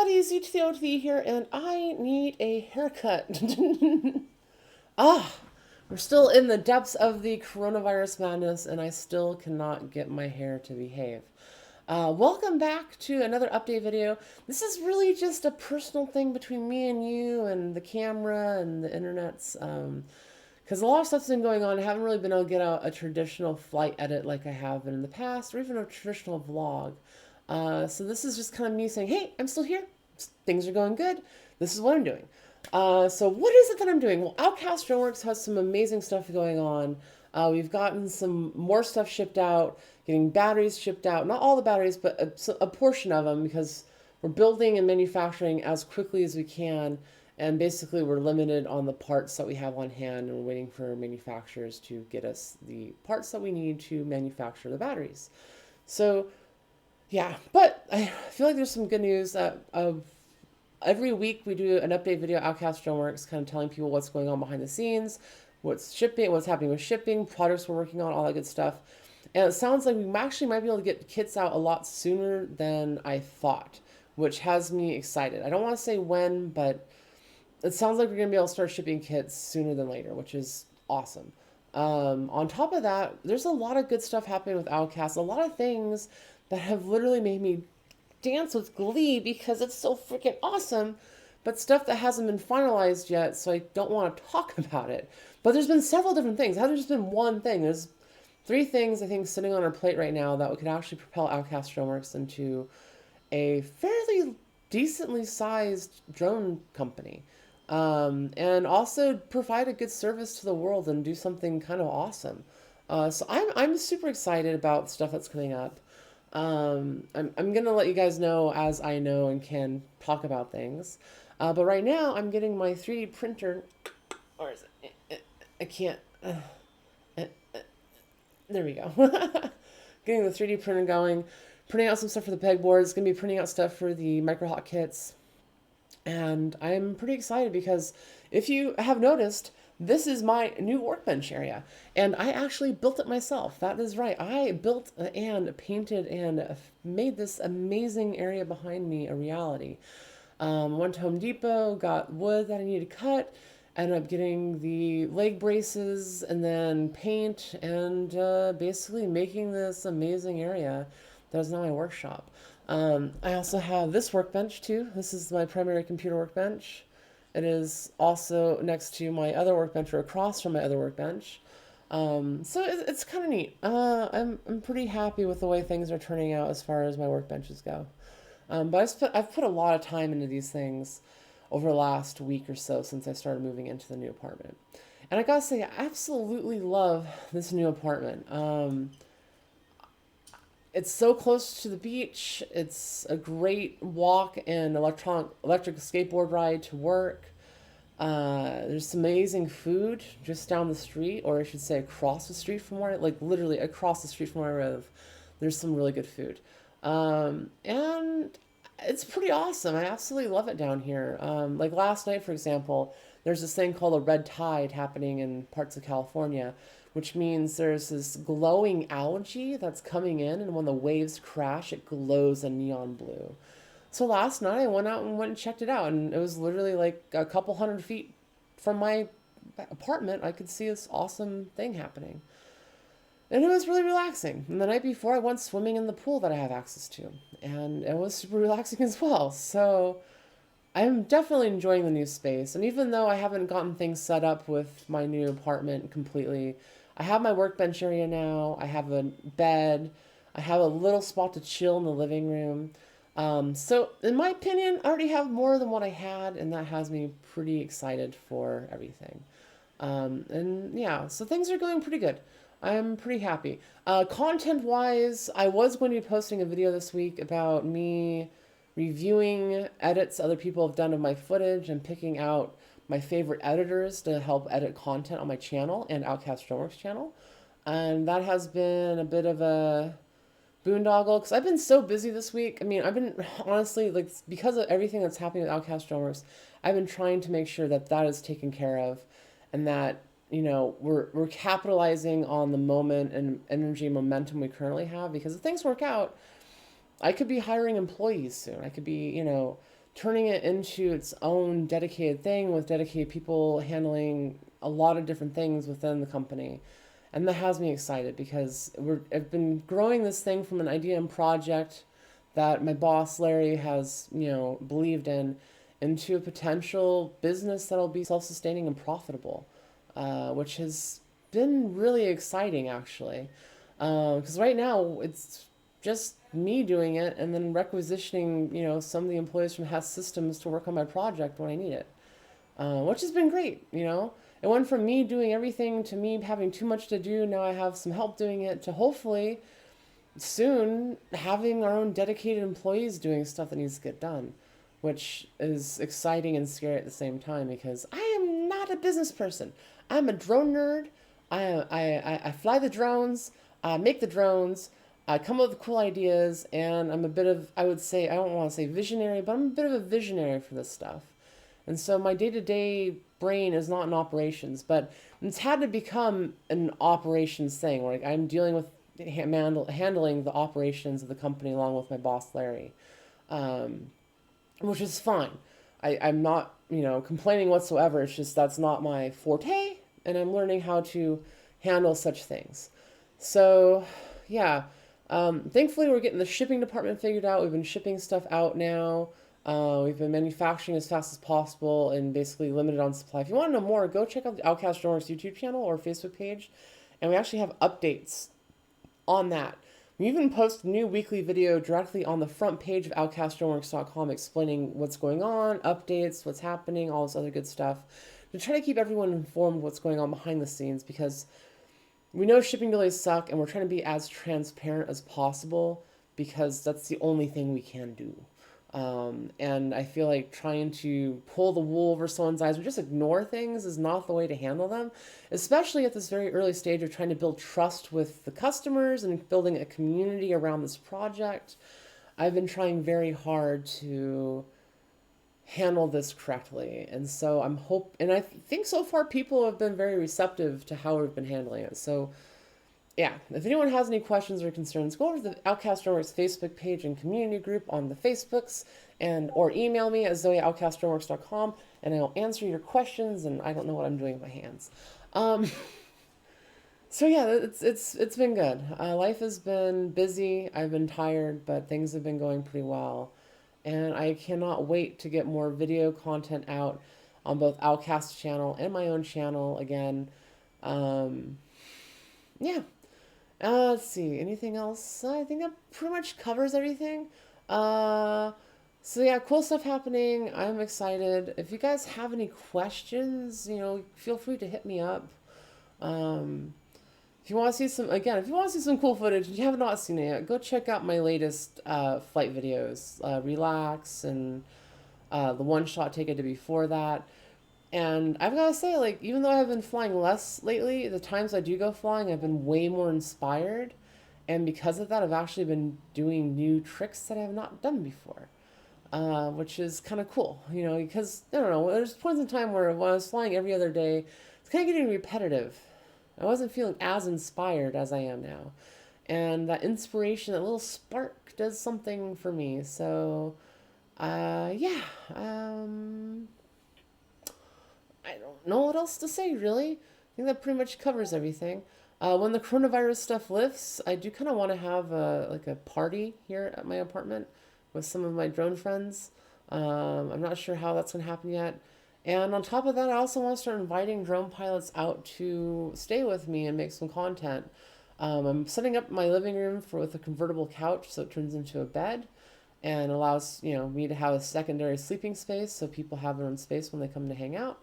everybody, ZTOT here, and I need a haircut. We're still in the depths of the coronavirus madness, and I still cannot get my hair to behave. Welcome back to another update video. This is really just a personal thing between me and you and the camera and the internets. Because a lot of stuff's been going on. I haven't really been able to get out a traditional flight edit like I have been in the past, or even a traditional vlog. So this is just kind of me saying, hey, I'm still here. Things are going good. This is what I'm doing. So what is it that I'm doing? Well, Outcast Droneworks has some amazing stuff going on. We've gotten some more stuff shipped out, getting batteries shipped out. Not all the batteries, but a portion of them, because we're building and manufacturing as quickly as we can. And basically, we're limited on the parts that we have on hand, and we're waiting for manufacturers to get us the parts that we need to manufacture the batteries. So yeah, but I feel like there's some good news that every week we do an update video, Outcast Droneworks, kind of telling people what's going on behind the scenes, what's shipping, what's happening with shipping, projects we're working on, all that good stuff. And it sounds like we actually might be able to get kits out a lot sooner than I thought, which has me excited. I don't want to say when, but it sounds like we're going to be able to start shipping kits sooner than later, which is awesome. On top of that, there's a lot of good stuff happening with Outcast, a lot of things that have literally made me dance with glee because it's so freaking awesome, but stuff that hasn't been finalized yet, so I don't want to talk about it. But there's been several different things. It hasn't just been one thing. There's three things, I think, sitting on our plate right now that could actually propel Outcast Droneworks into a fairly decently sized drone company. And also provide a good service to the world and do something kind of awesome. So I'm super excited about stuff that's coming up. I'm gonna let you guys know as I know and can talk about things. But right now I'm getting my 3D printer. Or is it? I can't. Uh, there we go. Getting the 3D printer going, printing out some stuff for the pegboards. Gonna be printing out stuff for the micro hot kits. And I'm pretty excited because if you have noticed, this is my new workbench area. And I actually built it myself. That is right. I built and painted and made this amazing area behind me a reality. Went to Home Depot, got wood that I needed to cut, ended up getting the leg braces and then paint and basically making this amazing area that is now my workshop. I also have this workbench too. This is my primary computer workbench. It is also next to my other workbench or across from my other workbench. So it's kind of neat. I'm pretty happy with the way things are turning out as far as my workbenches go. But I've put a lot of time into these things over the last week or so since I started moving into the new apartment. And I gotta say, I absolutely love this new apartment. It's so close to the beach. It's a great walk and electric skateboard ride to work. There's some amazing food just down the street, or I should say across the street from where, like literally across the street from where I live. There's some really good food. And it's pretty awesome. I absolutely love it down here. Like last night, for example, there's this thing called a red tide happening in parts of California, which means there's this glowing algae that's coming in, and when the waves crash, it glows a neon blue. So last night I went out and went and checked it out, and it was literally like a couple hundred feet from my apartment. I could see this awesome thing happening. And it was really relaxing. And the night before, I went swimming in the pool that I have access to, and it was super relaxing as well. So I'm definitely enjoying the new space. And even though I haven't gotten things set up with my new apartment completely, I have my workbench area now. I have a bed. I have a little spot to chill in the living room. So in my opinion, I already have more than what I had, and that has me pretty excited for everything. And yeah, so things are going pretty good. I'm pretty happy. Content-wise, I was going to be posting a video this week about me reviewing edits other people have done of my footage and picking out my favorite editors to help edit content on my channel and Outcast Droneworks channel. And that has been a bit of a boondoggle because I've been so busy this week. I mean, I've been honestly, like, because of everything that's happening with Outcast Droneworks, I've been trying to make sure that that is taken care of and that, you know, we're capitalizing on the moment and energy and momentum we currently have, because if things work out, I could be hiring employees soon. I could be, you know, turning it into its own dedicated thing with dedicated people handling a lot of different things within the company. And that has me excited because I've been growing this thing from an idea and project that my boss Larry has, believed in, into a potential business that'll be self-sustaining and profitable, which has been really exciting actually. Because right now it's just me doing it and then requisitioning, some of the employees from Hess Systems to work on my project when I need it, which has been great. It went from me doing everything to me having too much to do. Now I have some help doing it to hopefully soon having our own dedicated employees doing stuff that needs to get done, which is exciting and scary at the same time because I am not a business person. I'm a drone nerd. I fly the drones, I make the drones, I come up with cool ideas, and I'm a bit of, I would say, I don't want to say visionary, but I'm a bit of a visionary for this stuff. And so my day to day brain is not in operations, but it's had to become an operations thing. Like I'm dealing with handling the operations of the company along with my boss Larry, um, which is fine. I'm not complaining whatsoever. It's just that's not my forte, and I'm learning how to handle such things. So yeah, thankfully we're getting the shipping department figured out. We've been shipping stuff out now. We've been manufacturing as fast as possible and basically limited on supply. If you want to know more, go check out the Outcast Droneworks YouTube channel or Facebook page, and we actually have updates on that. We even post a new weekly video directly on the front page of outcastdroneworks.com explaining what's going on, updates, what's happening, all this other good stuff, to try to keep everyone informed what's going on behind the scenes, because we know shipping delays suck and we're trying to be as transparent as possible because that's the only thing we can do. And I feel like trying to pull the wool over someone's eyes or just ignore things is not the way to handle them, especially at this very early stage of trying to build trust with the customers and building a community around this project. I've been trying very hard to handle this correctly. And so and I think so far people have been very receptive to how we've been handling it. So yeah, if anyone has any questions or concerns, go over to the Outcast Droneworks Facebook page and community group on the Facebooks, or email me at zoe@outcastdroneworks.com, and I'll answer your questions. And I don't know what I'm doing with my hands. So yeah, it's been good. Life has been busy. I've been tired, but things have been going pretty well, and I cannot wait to get more video content out on both Outcast channel and my own channel again. Yeah. Let's see. Anything else? I think that pretty much covers everything. So yeah, cool stuff happening. I'm excited. If you guys have any questions, feel free to hit me up. If you want to see if you want to see some cool footage and you have not seen it yet, go check out my latest flight videos, Relax, and the one shot take I did before that. And I've got to say, like, even though I've been flying less lately, the times I do go flying, I've been way more inspired. And because of that, I've actually been doing new tricks that I have not done before, which is kind of cool, because, I don't know, there's points in time where when I was flying every other day, it's kind of getting repetitive. I wasn't feeling as inspired as I am now. And that inspiration, that little spark does something for me. So, yeah. I don't know what else to say, really. I think that pretty much covers everything. When the coronavirus stuff lifts, I do kind of want to have a party here at my apartment with some of my drone friends. I'm not sure how that's going to happen yet. And on top of that, I also want to start inviting drone pilots out to stay with me and make some content. I'm setting up my living room with a convertible couch so it turns into a bed and allows me to have a secondary sleeping space so people have their own space when they come to hang out.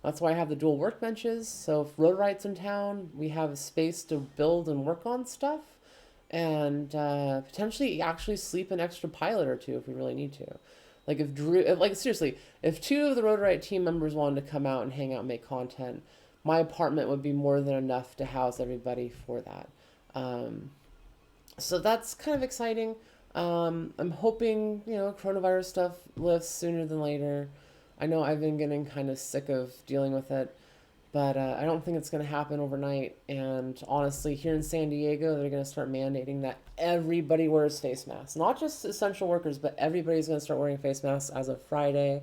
That's why I have the dual workbenches. So if Road Right's in town, we have a space to build and work on stuff, and potentially actually sleep an extra pilot or two if we really need to. Like seriously, if two of the Road Right team members wanted to come out and hang out and make content, my apartment would be more than enough to house everybody for that. So that's kind of exciting. I'm hoping, coronavirus stuff lifts sooner than later. I know I've been getting kind of sick of dealing with it, But I don't think it's going to happen overnight. And honestly, here in San Diego, they're going to start mandating that everybody wears face masks. Not just essential workers, but everybody's going to start wearing face masks as of Friday.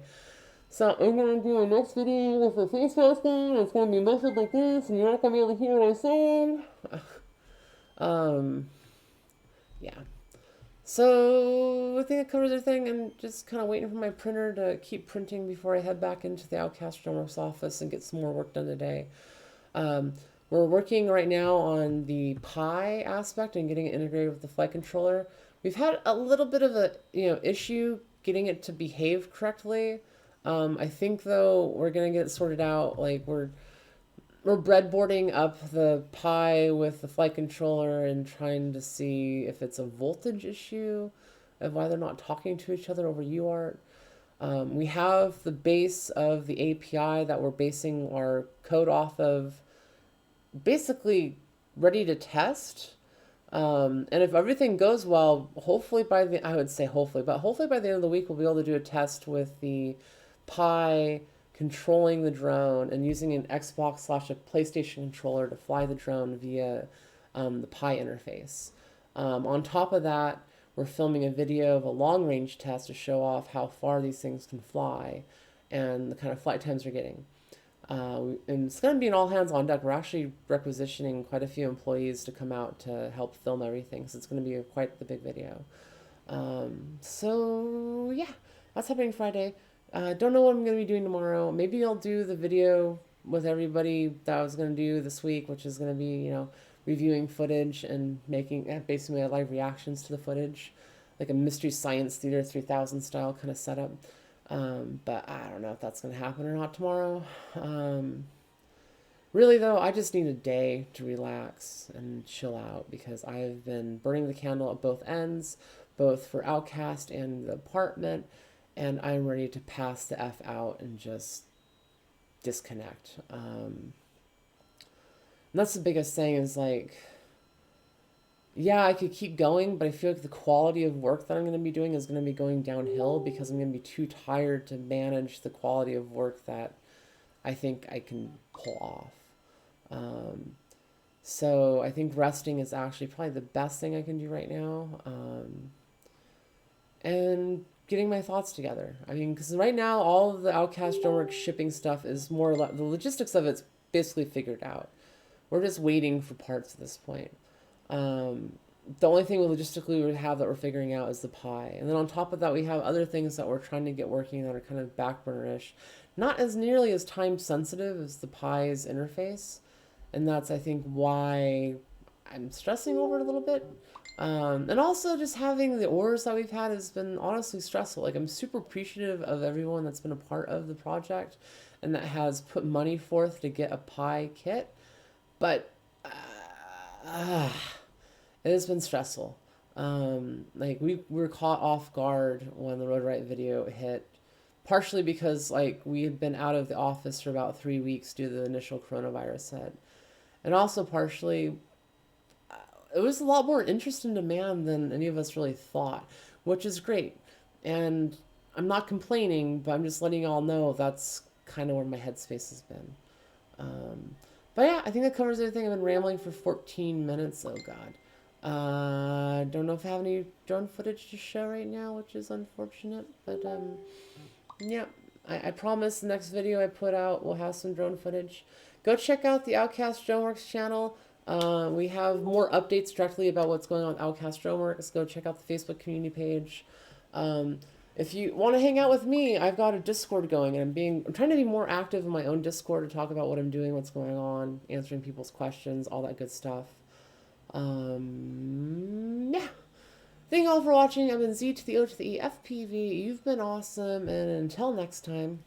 So I'm going to do a next video with a face mask on. It's going to be muffled like this, and you're not going to be able to hear what I'm saying. Um, yeah. So I think it covers everything. I'm just kind of waiting for my printer to keep printing before I head back into the Outcast Drumworks office and get some more work done today. Um, we're working right now on the Pi aspect and getting it integrated with the flight controller. We've had a little bit of a issue getting it to behave correctly. I think though we're gonna get it sorted out. Like we're breadboarding up the Pi with the flight controller and trying to see if it's a voltage issue of why they're not talking to each other over UART. We have the base of the API that we're basing our code off of, basically ready to test. And if everything goes well, hopefully by the, I would say hopefully, but hopefully by the end of the week, we'll be able to do a test with the Pi controlling the drone and using an Xbox slash a PlayStation controller to fly the drone via the Pi interface. On top of that, we're filming a video of a long range test to show off how far these things can fly and the kind of flight times we're getting. And it's going to be an all hands on deck. We're actually requisitioning quite a few employees to come out to help film everything, so it's going to be quite the big video. So yeah, that's happening Friday. Don't know what I'm going to be doing tomorrow. Maybe I'll do the video with everybody that I was going to do this week, which is going to be, reviewing footage and making basically live reactions to the footage, like a Mystery Science Theater 3000 style kind of setup. But I don't know if that's going to happen or not tomorrow. Really, though, I just need a day to relax and chill out because I've been burning the candle at both ends, both for Outcast and the apartment, and I'm ready to pass the F out and just disconnect. And that's the biggest thing is like, yeah, I could keep going, but I feel like the quality of work that I'm going to be doing is going to be going downhill because I'm going to be too tired to manage the quality of work that I think I can pull off. So I think resting is actually probably the best thing I can do right now. And getting my thoughts together. I mean, because right now all of the Outcast Drumworks shipping stuff is more the logistics of it's basically figured out. We're just waiting for parts at this point. The only thing we logistically would have that we're figuring out is the Pi. And then on top of that, we have other things that we're trying to get working that are kind of backburner-ish. Not as nearly as time sensitive as the Pi's interface. And that's, I think, why I'm stressing over it a little bit. And also just having the orders that we've had has been honestly stressful. Like I'm super appreciative of everyone that's been a part of the project and that has put money forth to get a Pi kit. But it has been stressful. Like we were caught off guard when the Road Right video hit, partially because like we had been out of the office for about 3 weeks due to the initial coronavirus hit, and also partially it was a lot more interest in demand than any of us really thought, which is great. And I'm not complaining, but I'm just letting y'all know that's kind of where my headspace has been. But yeah, I think that covers everything. I've been rambling for 14 minutes. Oh God. Don't know if I have any drone footage to show right now, which is unfortunate. But yeah, I promise the next video I put out will have some drone footage. Go check out the Outcast Droneworks channel. We have more updates directly about what's going on with Outcast Droneworks. Go check out the Facebook community page. If you want to hang out with me, I've got a Discord going, and I'm trying to be more active in my own Discord to talk about what I'm doing, what's going on, answering people's questions, all that good stuff. Yeah. Thank you all for watching. I've been Z to the O to the E FPV. You've been awesome, and until next time.